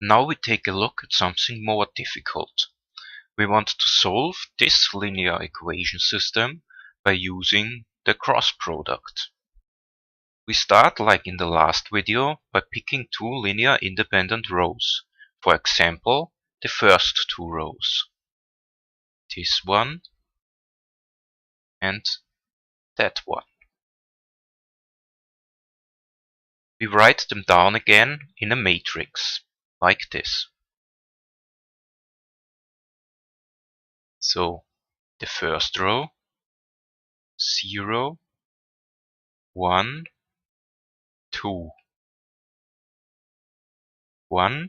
Now we take a look at something more difficult. We want to solve this linear equation system by using the cross product. We start like in the last video by picking two linear independent rows. For example, the first two rows. This one and that one. We write them down again in a matrix, like this. So, the first row, 0, 1, 2, 1,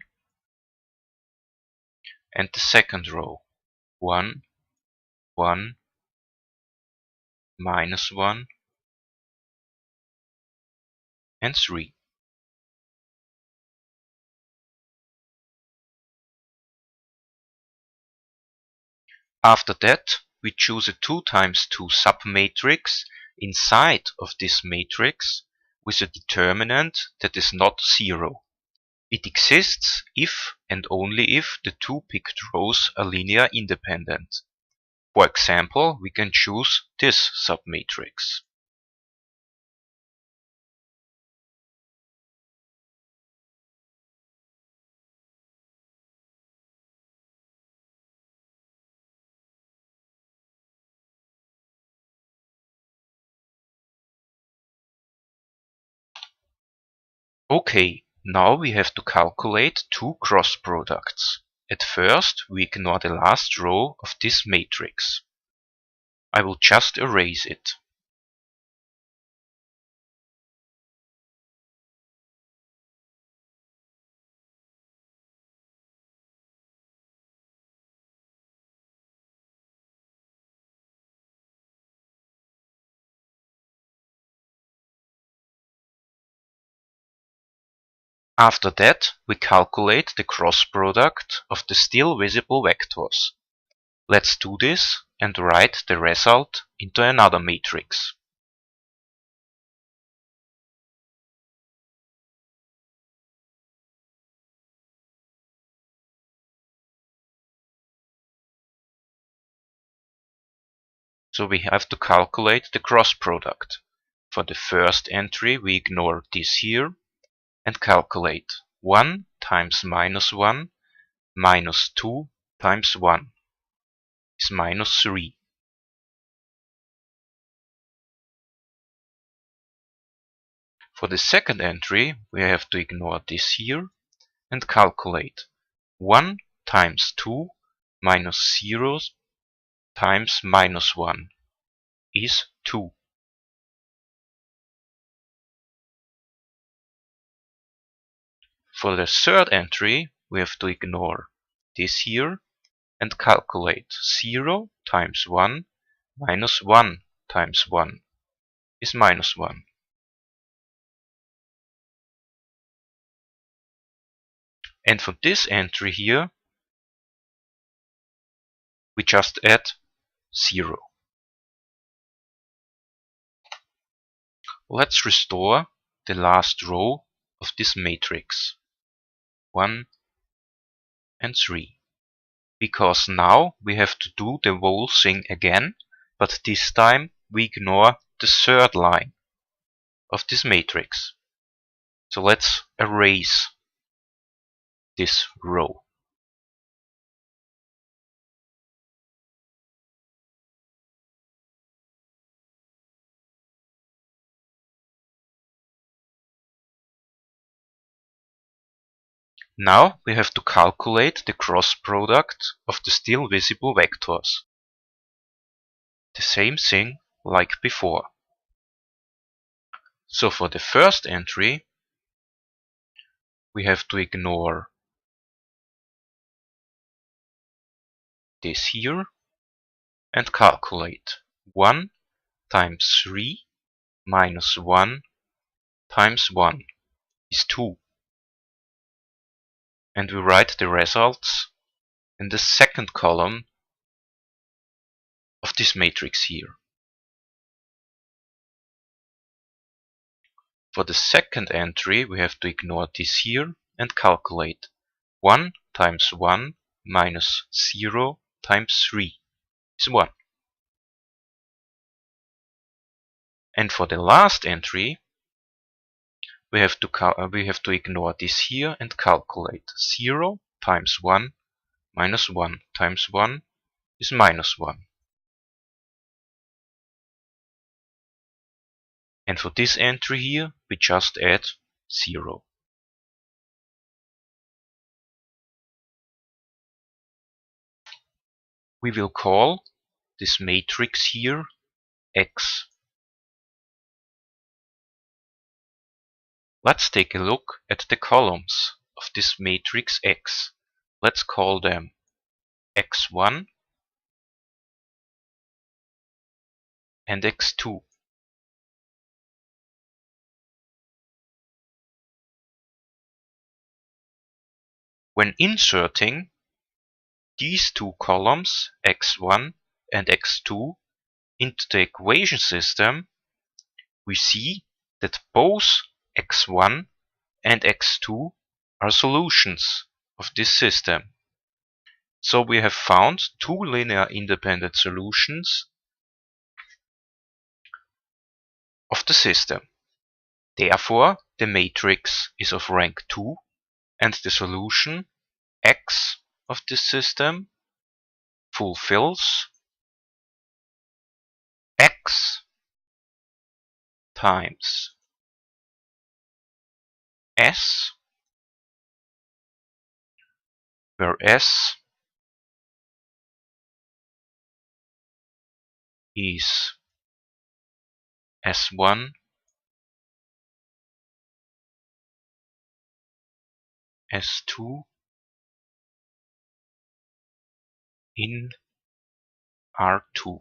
and the second row, 1, 1, -1, and 3. After that, we choose a 2 times 2 submatrix inside of this matrix with a determinant that is not 0. It exists if and only if the two picked rows are linear independent. For example, we can choose this submatrix. Okay, now we have to calculate two cross products. At first, we ignore the last row of this matrix. I will just erase it. After that, we calculate the cross product of the still visible vectors. Let's do this and write the result into another matrix. So we have to calculate the cross product. For the first entry, we ignore this here and calculate 1 times -1 minus 2 times 1 is -3. For the second entry, we have to ignore this here and calculate 1 times 2 minus 0 times -1 is 2. For the third entry, we have to ignore this here and calculate 0 times 1 minus 1 times 1 is -1. And for this entry here, we just add 0. Let's restore the last row of this matrix, 1 and 3. Because now we have to do the whole thing again, but this time we ignore the third line of this matrix. So let's erase this row. Now we have to calculate the cross product of the still visible vectors. The same thing like before. So for the first entry, we have to ignore this here and calculate 1 times 3 minus 1 times 1 is 2. And we write the results in the second column of this matrix here. For the second entry, we have to ignore this here and calculate 1 times 1 minus 0 times 3 is 1. And for the last entry, we have to ignore this here and calculate 0 times 1 minus 1 times 1 is minus 1. And for this entry here, we just add 0. We will call this matrix here X. Let's take a look at the columns of this matrix X. Let's call them X1 and X2. When inserting these two columns, X1 and X2, into the equation system, we see that both X1 and X2 are solutions of this system. So we have found two linear independent solutions of the system. Therefore, the matrix is of rank 2 and the solution X of this system fulfills X times S, where S is S1, S2 in R2.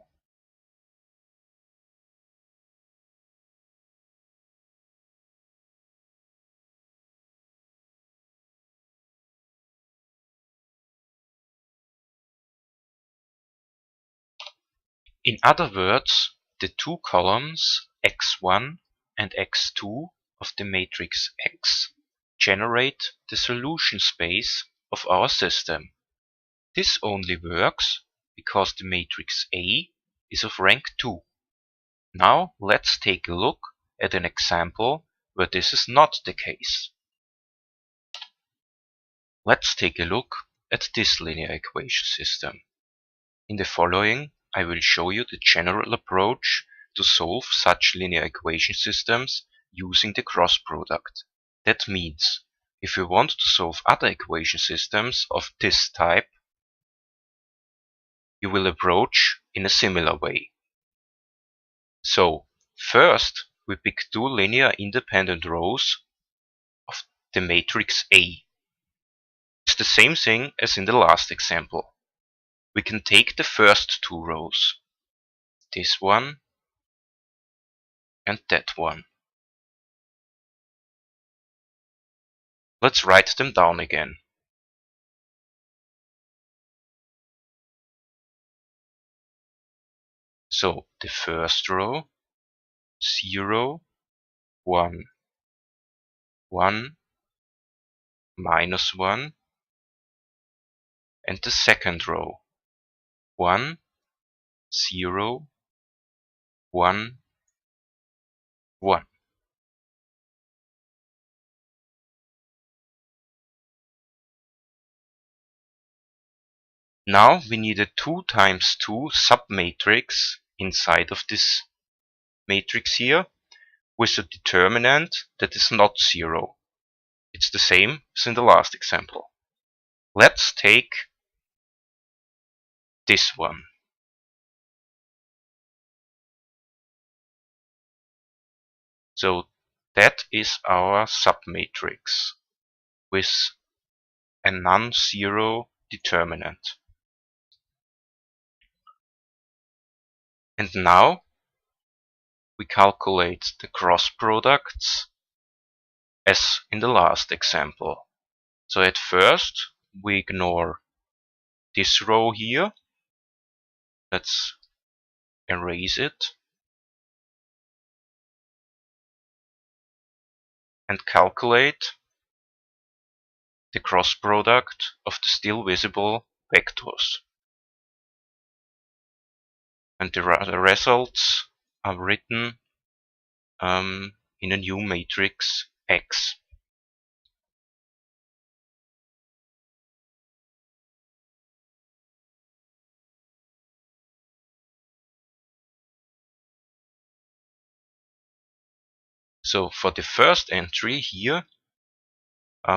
In other words, the two columns X1 and X2 of the matrix X generate the solution space of our system. This only works because the matrix A is of rank 2. Now let's take a look at an example where this is not the case. Let's take a look at this linear equation system. In the following, I will show you the general approach to solve such linear equation systems using the cross product. That means, if you want to solve other equation systems of this type, you will approach in a similar way. So, first we pick two linear independent rows of the matrix A. It's the same thing as in the last example. We can take the first two rows, this one and that one. Let's write them down again. So the first row, 0, 1, 1, minus 1, and the second row, 1, 0, 1, 1. Now we need a 2 times 2 submatrix inside of this matrix here with a determinant that is not 0. It's the same as in the last example. Let's take this one. So that is our submatrix with a non-zero determinant. And now we calculate the cross products as in the last example. So at first we ignore this row here. Let's erase it and calculate the cross product of the still visible vectors. And the results are written in a new matrix X. So for the first entry here,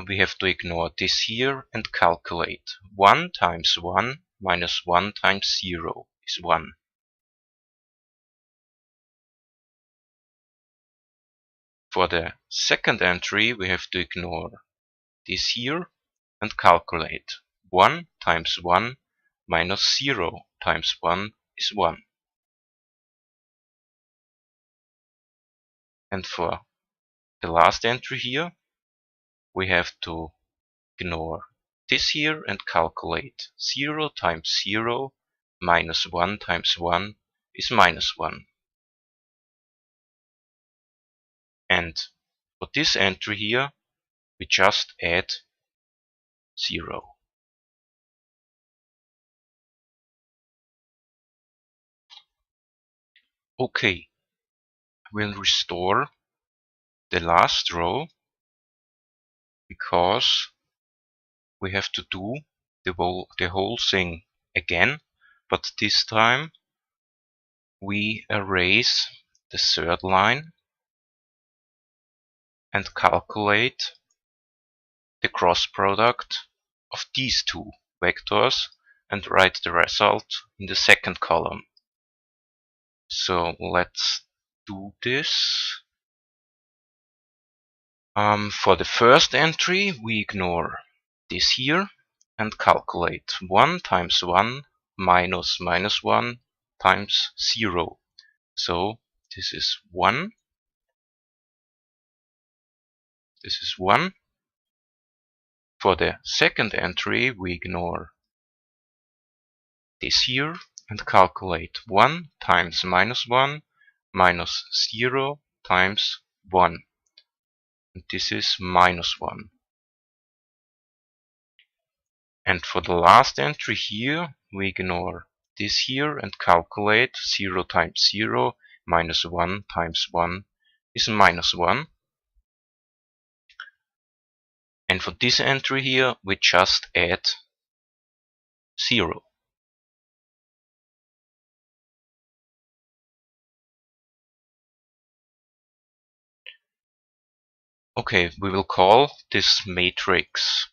we have to ignore this here and calculate. 1 times 1 minus 1 times 0 is 1. For the second entry, we have to ignore this here and calculate. 1 times 1 minus 0 times 1 is 1. And for the last entry here, we have to ignore this here and calculate. 0 times 0 minus 1 times 1 is minus 1. And for this entry here, we just add 0. Okay, we'll restore the last row because we have to do the whole thing again, but this time we erase the third line and calculate the cross product of these two vectors and write the result in the second column. So let's do this. For the first entry, we ignore this here and calculate 1 times 1 minus minus 1 times 0. So this is 1. This is 1. For the second entry, we ignore this here and calculate 1 times minus 1 minus 0 times 1. And this is minus 1. And for the last entry here, we ignore this here and calculate 0 times 0 minus 1 times 1 is minus 1. And for this entry here, we just add 0. Okay, we will call this matrix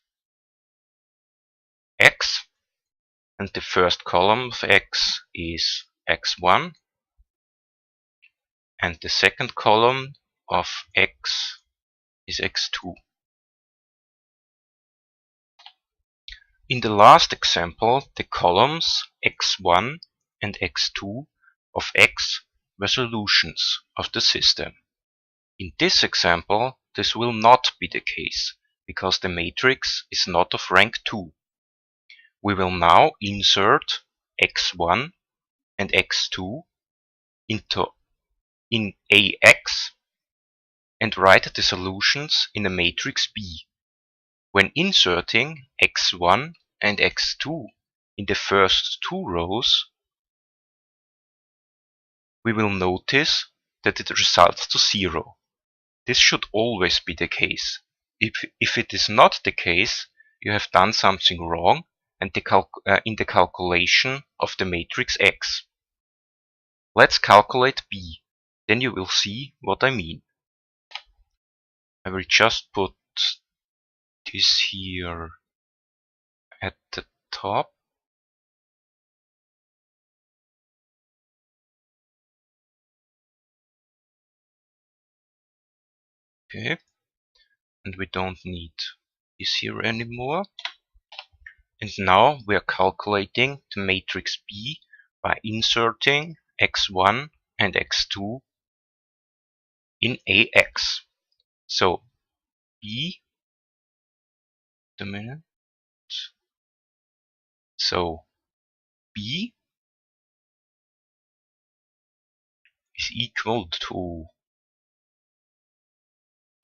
X, and the first column of X is X1, and the second column of X is X2. In the last example, the columns X1 and X2 of X were solutions of the system. In this example, this will not be the case, because the matrix is not of rank 2. We will now insert X1 and X2 in AX and write the solutions in a matrix B. When inserting X1 and X2 in the first two rows, we will notice that it results to 0. This should always be the case. If it is not the case, you have done something wrong and in the calculation of the matrix X. Let's calculate B, then you will see what I mean. I will just put this here at the top. Okay, and we don't need this here anymore. And now we are calculating the matrix B by inserting X1 and X2 in AX. So B, a minute. So B is equal to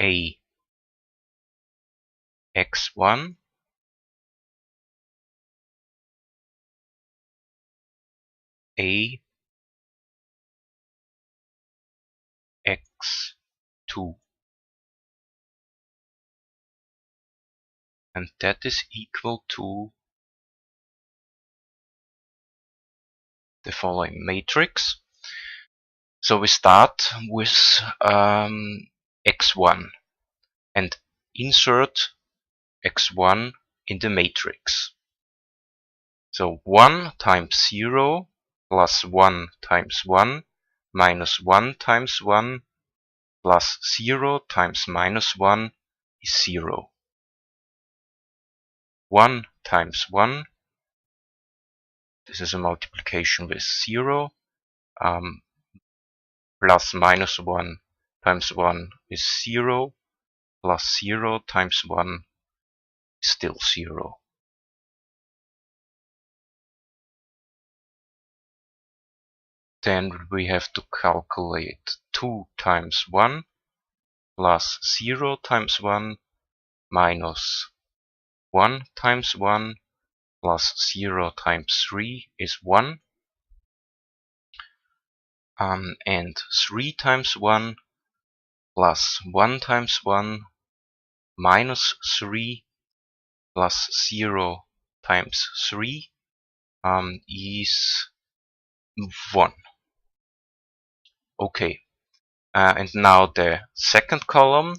A X1 A x2, and that is equal to the following matrix. So we start with x1 and insert x1 in the matrix. So 1 times 0 plus 1 times 1 minus 1 times 1 plus 0 times minus 1 is 0. 1 times 1, this is a multiplication with 0, plus minus 1 times 1 is 0, plus 0 times 1 is still 0. Then we have to calculate 2 times 1 plus 0 times 1 minus 1 times 1 plus 0 times 3 is 1. And 3 times 1 plus 1 times 1 minus 3 plus 0 times 3 is 1. Okay, and now the second column,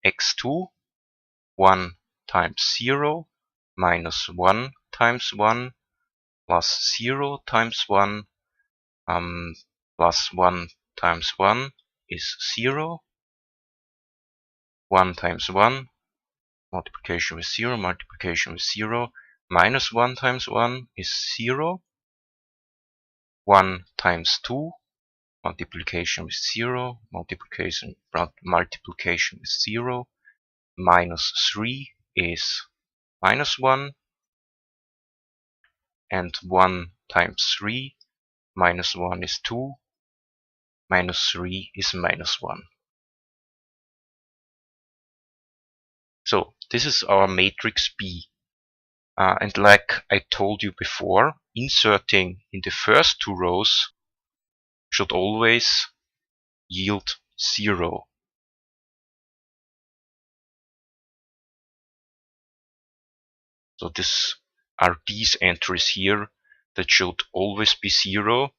x2, 1 times 0 minus 1 times 1 plus 0 times 1 plus 1 times 1 is 0. 1 times 1, multiplication with 0, multiplication with 0, minus 1 times 1 is 0. 1 times 2, multiplication with 0, multiplication with 0, minus 3 is minus 1, and 1 times 3 minus 1 is 2, minus 3 is minus 1. So this is our matrix B. And like I told you before, inserting in the first two rows should always yield 0. So this are these entries here that should always be 0.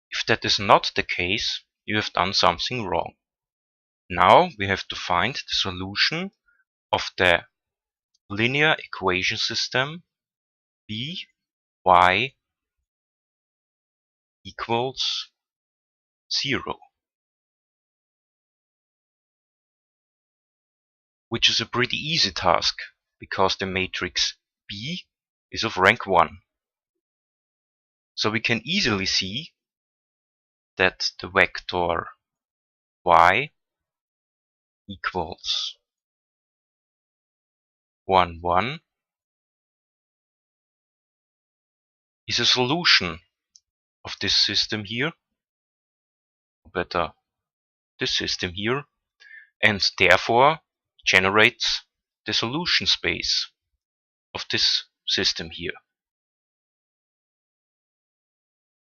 If that is not the case, you have done something wrong. Now we have to find the solution of the linear equation system b y equals 0, which is a pretty easy task because the matrix B is of rank 1. So we can easily see that the vector y equals 1, 1 is a solution of this system here, or better, this system here, and therefore generates the solution space of this system here.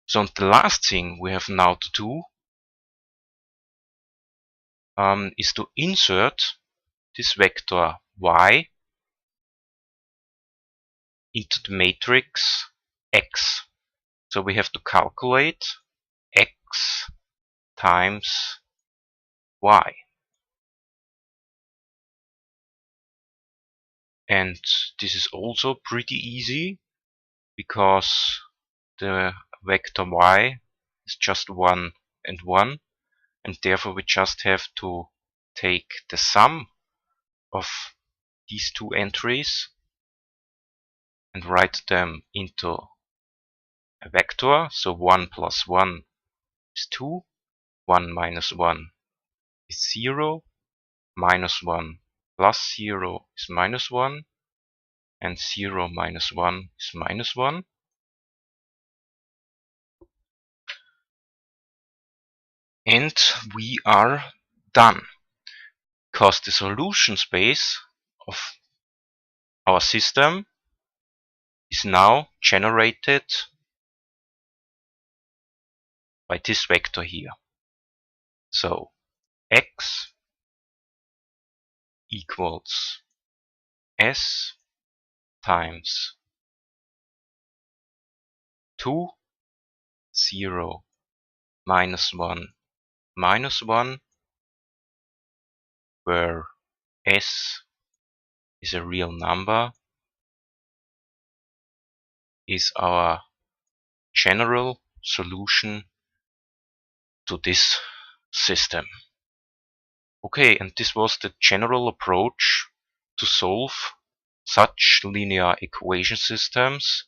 So the last thing we have now to do is to insert this vector y into the matrix X. So we have to calculate X times Y. And this is also pretty easy because the vector Y is just 1 and 1, and therefore we just have to take the sum of these two entries and write them into a vector. So 1 plus 1 is 2, 1 minus 1 is 0, minus 1 plus 0 is minus 1, and 0 minus 1 is minus 1. And we are done, because the solution space of our system is now generated by this vector here. So x equals s times 2, 0, minus 1, minus 1, where s is a real number, is our general solution to this system. Okay, and this was the general approach to solve such linear equation systems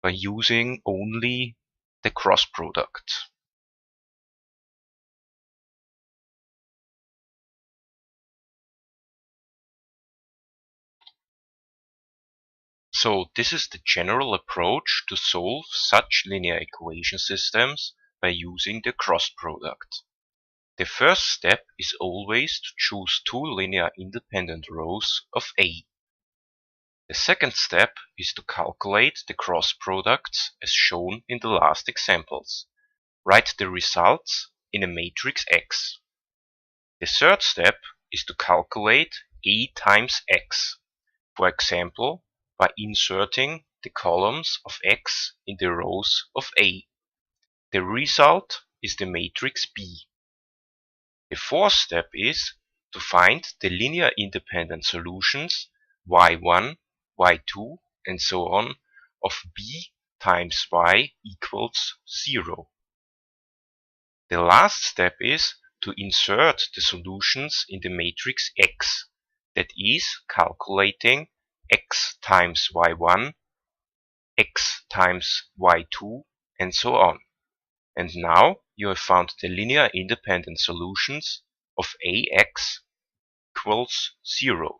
by using only the cross product. So this is the general approach to solve such linear equation systems by using the cross product. The first step is always to choose two linear independent rows of A. The second step is to calculate the cross products as shown in the last examples. Write the results in a matrix X. The third step is to calculate A times X, for example, by inserting the columns of X in the rows of A. The result is the matrix B. The fourth step is to find the linear independent solutions y1, y2, and so on of B times y equals 0. The last step is to insert the solutions in the matrix X, that is, calculating x times y1, x times y2, and so on. And now you have found the linear independent solutions of Ax equals 0.